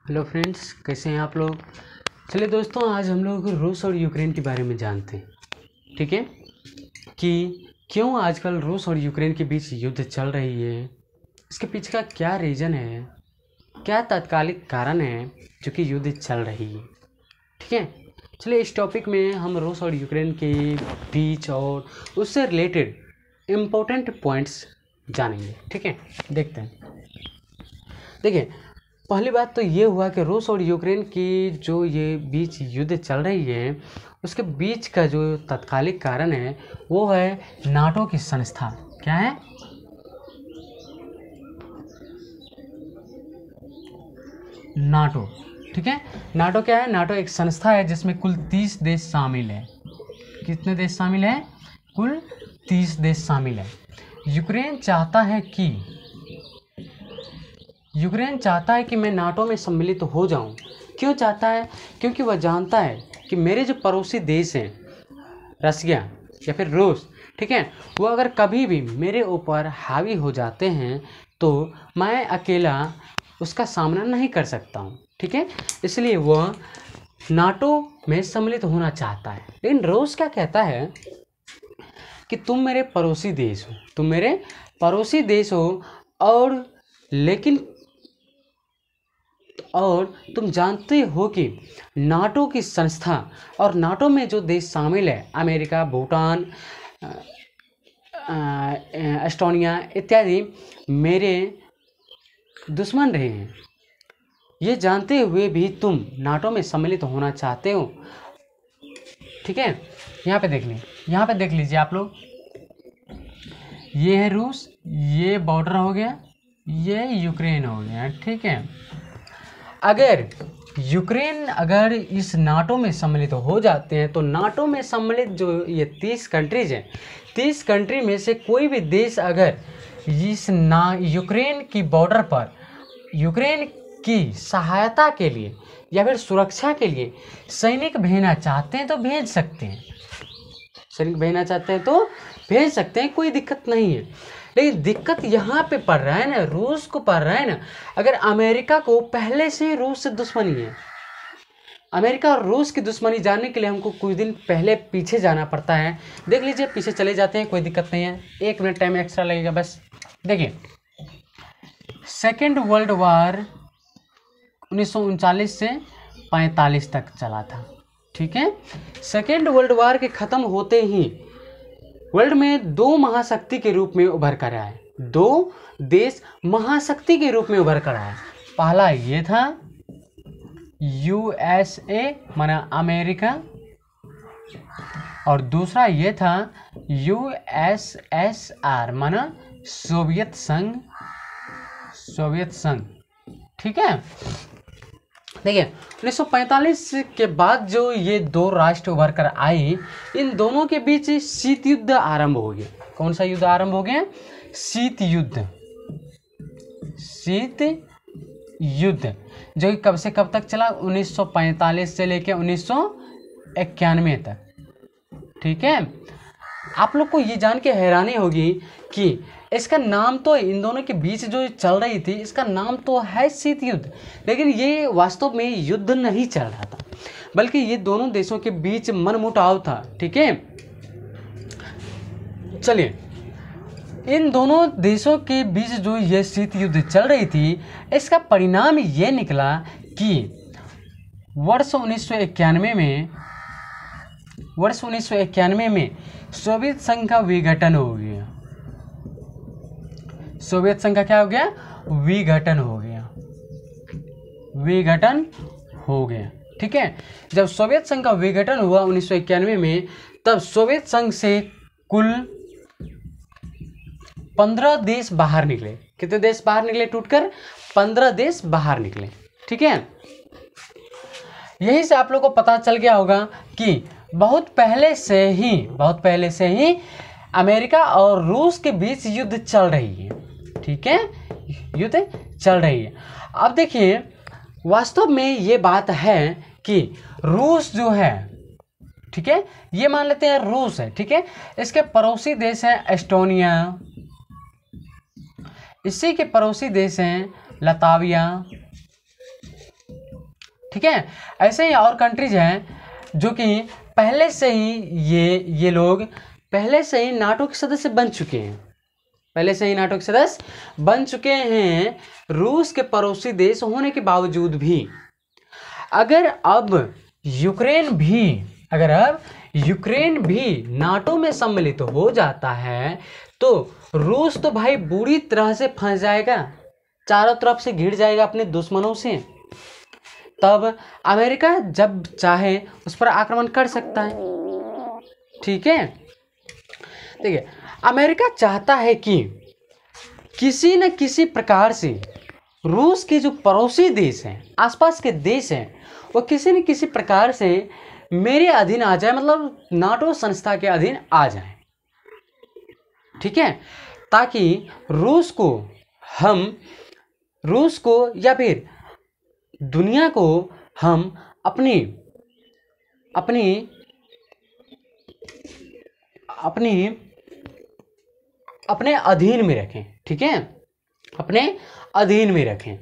Hello friends, कैसे हैं आप लोग। चलिए दोस्तों, आज हम लोग रूस और यूक्रेन के बारे में जानते हैं। ठीक है कि क्यों आजकल रूस और यूक्रेन के बीच युद्ध चल रही है, इसके पीछे का क्या रीज़न है, क्या तात्कालिक कारण है जो कि युद्ध चल रही है। ठीक है, चलिए इस टॉपिक में हम रूस और यूक्रेन के बीच और उससे रिलेटेड इम्पोर्टेंट पॉइंट्स जानेंगे। ठीक है, देखते हैं। देखिए, पहली बात तो ये हुआ कि रूस और यूक्रेन की जो ये बीच युद्ध चल रही है, उसके बीच का जो तात्कालिक कारण है वो है नाटो की संस्था। क्या है? नाटो। ठीक है, नाटो क्या है? नाटो एक संस्था है जिसमें कुल 30 देश शामिल है। कितने देश शामिल है? कुल 30 देश शामिल है। यूक्रेन चाहता है कि मैं नाटो में सम्मिलित हो जाऊं। क्यों चाहता है? क्योंकि वह जानता है कि मेरे जो पड़ोसी देश हैं, रसिया या फिर रूस, ठीक है, वो अगर कभी भी मेरे ऊपर हावी हो जाते हैं तो मैं अकेला उसका सामना नहीं कर सकता हूं। ठीक है, इसलिए वह नाटो में सम्मिलित होना चाहता है। लेकिन रूस क्या कहता है कि तुम मेरे पड़ोसी देश हो और तुम जानते हो कि नाटो की संस्था और नाटो में जो देश शामिल है, अमेरिका, भूटान, एस्टोनिया इत्यादि मेरे दुश्मन रहे हैं। ये जानते हुए भी तुम नाटो में सम्मिलित होना चाहते हो। ठीक है, यहाँ पे देख लीजिए आप लोग। ये है रूस, ये बॉर्डर हो गया, ये यूक्रेन हो गया। ठीक है, अगर यूक्रेन इस नाटो में सम्मिलित हो जाते हैं तो नाटो में सम्मिलित जो ये 30 कंट्रीज हैं, 30 कंट्री में से कोई भी देश अगर यूक्रेन की बॉर्डर पर यूक्रेन की सहायता के लिए या फिर सुरक्षा के लिए सैनिक भेजना चाहते हैं तो भेज सकते हैं। कोई दिक्कत नहीं है। लेकिन दिक्कत यहाँ पे पड़ रहा है ना, रूस को पड़ रहा है ना। अगर अमेरिका को पहले से रूस से दुश्मनी है, अमेरिका और रूस की दुश्मनी जानने के लिए हमको कुछ दिन पहले पीछे जाना पड़ता है। देख लीजिए, पीछे चले जाते हैं, कोई दिक्कत नहीं है। 1 मिनट टाइम एक्स्ट्रा लगेगा बस। देखिए, सेकेंड वर्ल्ड वार 1939 से 45 तक चला था। ठीक है, सेकेंड वर्ल्ड वार के ख़त्म होते ही वर्ल्ड में 2 महाशक्ति के रूप में उभर कर आए। 2 देश महाशक्ति के रूप में उभर कर आए। पहला ये था USA माना अमेरिका, और दूसरा ये था USSR माना सोवियत संघ। ठीक है, देखिए 1945 के बाद जो ये 2 राष्ट्र उभर कर आई, इन दोनों के बीच शीत युद्ध आरंभ हो गया। कौन सा युद्ध आरंभ हो गया? शीत युद्ध, जो कि कब से कब तक चला? 1945 से लेकर 1991 तक। ठीक है, आप लोग को ये जान के हैरानी होगी कि इसका नाम तो इन दोनों के बीच जो चल रही थी, इसका नाम तो है शीत युद्ध, लेकिन ये वास्तव में युद्ध नहीं चल रहा था, बल्कि ये दोनों देशों के बीच मनमुटाव था। ठीक है, चलिए, इन दोनों देशों के बीच जो ये शीत युद्ध चल रही थी, इसका परिणाम ये निकला कि वर्ष 1991 में सोवियत संघ का विघटन हो गया। सोवियत संघ का क्या हो गया? विघटन हो गया। ठीक है, जब सोवियत संघ का विघटन हुआ 1991 में, तब सोवियत संघ से कुल 15 देश बाहर निकले। कितने देश बाहर निकले? टूटकर 15 देश बाहर निकले। ठीक है, यही से आप लोगों को पता चल गया होगा कि बहुत पहले से ही अमेरिका और रूस के बीच युद्ध चल रही है। ठीक है, युद्ध चल रही है। अब देखिए, वास्तव में ये बात है कि रूस जो है, ठीक है, ये मान लेते हैं रूस है। ठीक है, इसके पड़ोसी देश हैं एस्टोनिया, इसी के पड़ोसी देश हैं लताविया, ठीक है। ऐसे ही और कंट्रीज हैं जो कि पहले से ही ये लोग पहले से ही नाटो के सदस्य बन चुके हैं, पहले से ही नाटो के सदस्य बन चुके हैं, रूस के पड़ोसी देश होने के बावजूद भी। अगर अब यूक्रेन भी नाटो में सम्मिलित हो जाता है तो रूस तो भाई बुरी तरह से फंस जाएगा, चारों तरफ से घिर जाएगा अपने दुश्मनों से। तब अमेरिका जब चाहे उस पर आक्रमण कर सकता है, ठीक है। देखिए, अमेरिका चाहता है कि किसी न किसी प्रकार से रूस के जो पड़ोसी देश हैं, आसपास के देश हैं, वो किसी न किसी प्रकार से मेरे अधीन आ जाए, मतलब नाटो संस्था के अधीन आ जाए, ठीक है, ताकि रूस को या फिर दुनिया को हम अपने अधीन में रखें, ठीक है, अपने अधीन में रखें।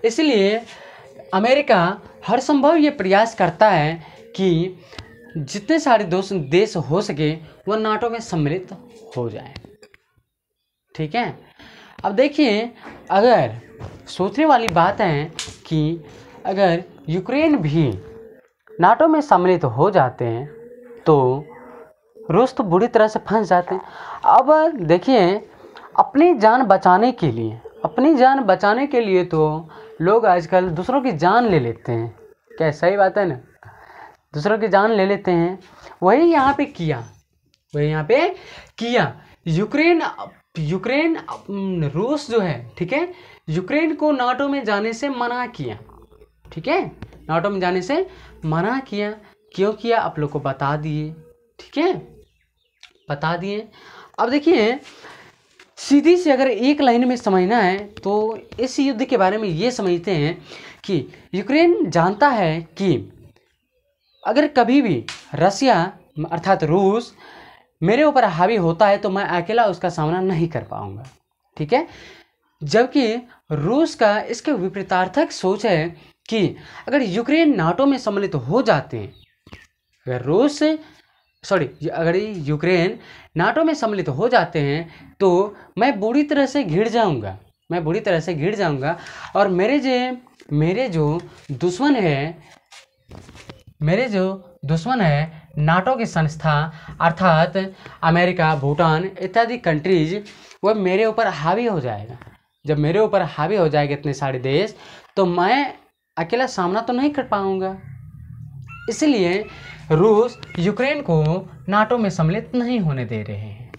इसलिए अमेरिका हर संभव ये प्रयास करता है कि जितने सारे देश हो सके वह नाटो में सम्मिलित हो जाए, ठीक है। अब देखिए, अगर सोचने वाली बात है कि अगर यूक्रेन भी नाटो में सम्मिलित हो जाते हैं तो रूस तो बुरी तरह से फंस जाते हैं। अब देखिए, अपनी जान बचाने के लिए तो लोग आजकल दूसरों की जान ले लेते हैं, क्या सही बात है ना, दूसरों की जान ले लेते हैं। वही यहाँ पे किया यूक्रेन रूस जो है, ठीक है, यूक्रेन को नाटो में जाने से मना किया, ठीक है, नाटो में जाने से मना किया। क्यों किया आप लोग को बता दिए, ठीक है, बता दिए। अब देखिए, सीधी से अगर एक लाइन में समझना है तो इस युद्ध के बारे में ये समझते हैं कि यूक्रेन जानता है कि अगर कभी भी रसिया अर्थात रूस मेरे ऊपर हावी होता है तो मैं अकेला उसका सामना नहीं कर पाऊंगा, ठीक है। जबकि रूस का इसके विपरीतार्थक सोच है कि अगर यूक्रेन नाटो में सम्मिलित हो जाते हैं, अगर यूक्रेन नाटो में सम्मिलित हो जाते हैं तो मैं बुरी तरह से घिर जाऊंगा और मेरे जो दुश्मन है नाटो की संस्था अर्थात अमेरिका, भूटान इत्यादि कंट्रीज, वह मेरे ऊपर हावी हो जाएगा। जब मेरे ऊपर हावी हो जाएगा इतने सारे देश तो मैं अकेला सामना तो नहीं कर पाऊंगा। इसलिए रूस यूक्रेन को नाटो में सम्मिलित नहीं होने दे रहे हैं,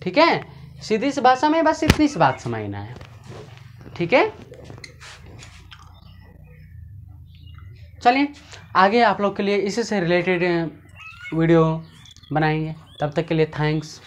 ठीक है। सीधी सी भाषा में बस इतनी सी बात समझना है, ठीक है। चलिए आगे आप लोग के लिए इसी से रिलेटेड वीडियो बनाएंगे। तब तक के लिए थैंक्स।